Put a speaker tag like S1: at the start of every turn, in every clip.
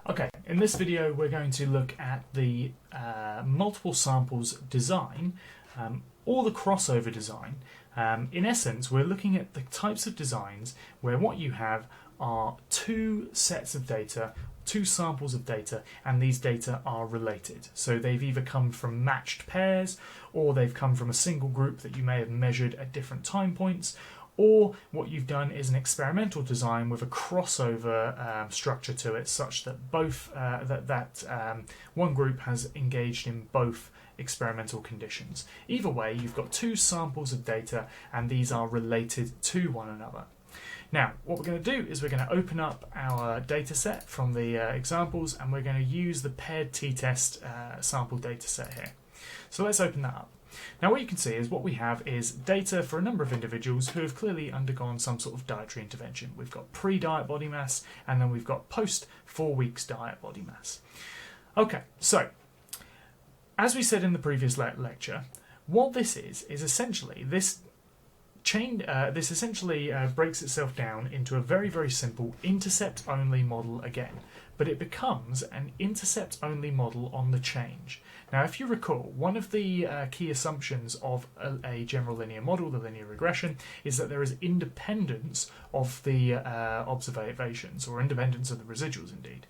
S1: Okay, in this video we're going to look at the multiple samples design, or the crossover design. In essence, we're looking at the types of designs where what you have are two sets of data, two samples of data, and these data are related. So they've either come from matched pairs, or they've come from a single group that you may have measured at different time points, or what you've done is an experimental design with a crossover structure to it, such that both one group has engaged in both experimental conditions. Either way, you've got two samples of data and these are related to one another. Now, what we're going to do is we're going to open up our data set from the examples, and we're going to use the paired t-test sample data set here. So let's open that up. Now what you can see is what we have is data for a number of individuals who have clearly undergone some sort of dietary intervention. We've got pre-diet body mass, and then we've got post 4 weeks diet body mass. Okay, so as we said in the previous lecture, what this is essentially this essentially breaks itself down into a very, very simple intercept-only model again, but it becomes an intercept-only model on the change. Now, if you recall, one of the key assumptions of a general linear model, the linear regression, is that there is independence of the observations, or independence of the residuals indeed.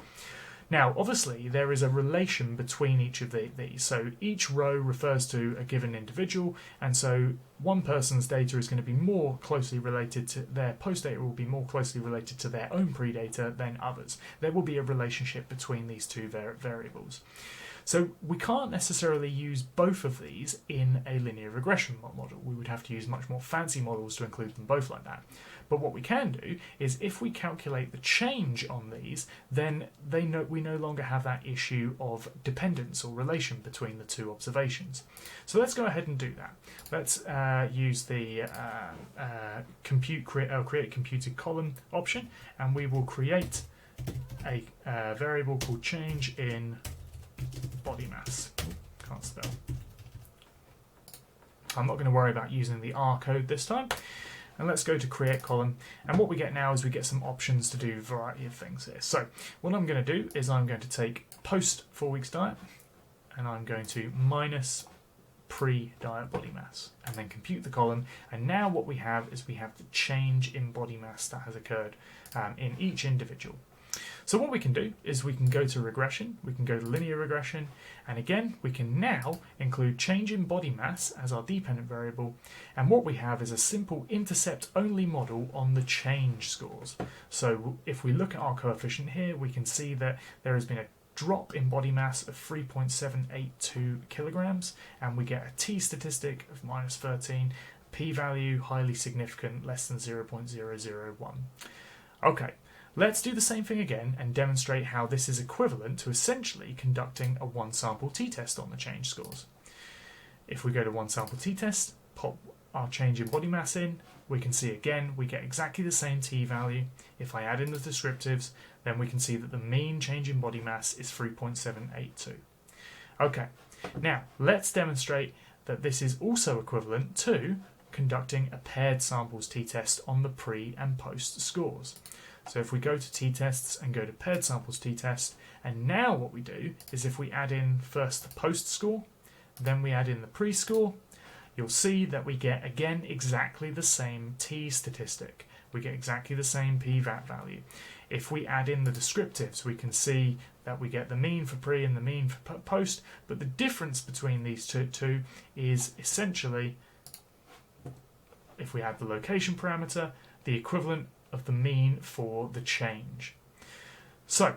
S1: Now, obviously, there is a relation between each of these. So each row refers to a given individual, and so one person's data is going to be more closely related to their post data will be more closely related to their own pre-data than others. There will be a relationship between these two variables. So we can't necessarily use both of these in a linear regression model. We would have to use much more fancy models to include them both like that. But what we can do is if we calculate the change on these, then we no longer have that issue of dependence or relation between the two observations. So let's go ahead and do that. Let's use the create computed column option, and we will create a variable called change in body mass. Can't spell. I'm not going to worry about using the R code this time. And let's go to create column, and what we get now is we get some options to do a variety of things here. So what I'm going to do is I'm going to take post 4 weeks diet, and I'm going to minus pre-diet body mass, and then compute the column. And now what we have is we have the change in body mass that has occurred in each individual. So what we can do is we can go to regression, we can go to linear regression, and again we can now include change in body mass as our dependent variable, and what we have is a simple intercept-only model on the change scores. So if we look at our coefficient here, we can see that there has been a drop in body mass of 3.782 kilograms, and we get a t-statistic of -13, p-value highly significant, less than 0.001. Okay. Let's do the same thing again and demonstrate how this is equivalent to essentially conducting a one-sample t-test on the change scores. If we go to one-sample t-test, pop our change in body mass in, we can see again we get exactly the same t-value. If I add in the descriptives, then we can see that the mean change in body mass is 3.782. Okay, now let's demonstrate that this is also equivalent to conducting a paired samples t-test on the pre and post scores. So if we go to t-tests and go to paired samples t-test, and now what we do is if we add in first the post score, then we add in the pre-score, you'll see that we get again exactly the same t-statistic. We get exactly the same p-vat value. If we add in the descriptives, we can see that we get the mean for pre and the mean for post, but the difference between these two is essentially, if we add the location parameter, the equivalent of the mean for the change. So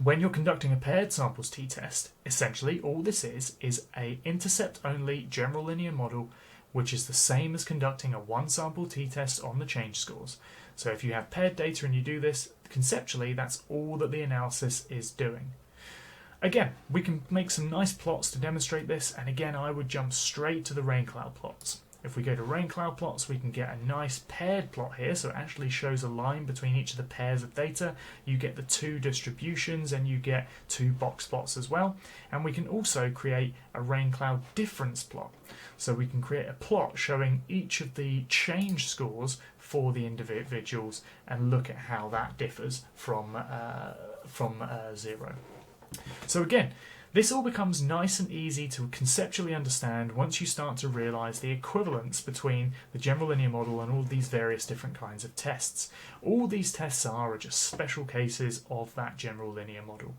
S1: when you're conducting a paired samples t-test, essentially all this is a intercept-only general linear model, which is the same as conducting a one-sample t-test on the change scores. So if you have paired data and you do this, conceptually that's all that the analysis is doing. Again, we can make some nice plots to demonstrate this, and again I would jump straight to the rain cloud plots. If we go to rain cloud plots, we can get a nice paired plot here, so it actually shows a line between each of the pairs of data. You get the two distributions and you get two box plots as well. And we can also create a rain cloud difference plot. So we can create a plot showing each of the change scores for the individuals and look at how that differs from 0. So again, this all becomes nice and easy to conceptually understand once you start to realise the equivalence between the general linear model and all these various different kinds of tests. All these tests are just special cases of that general linear model.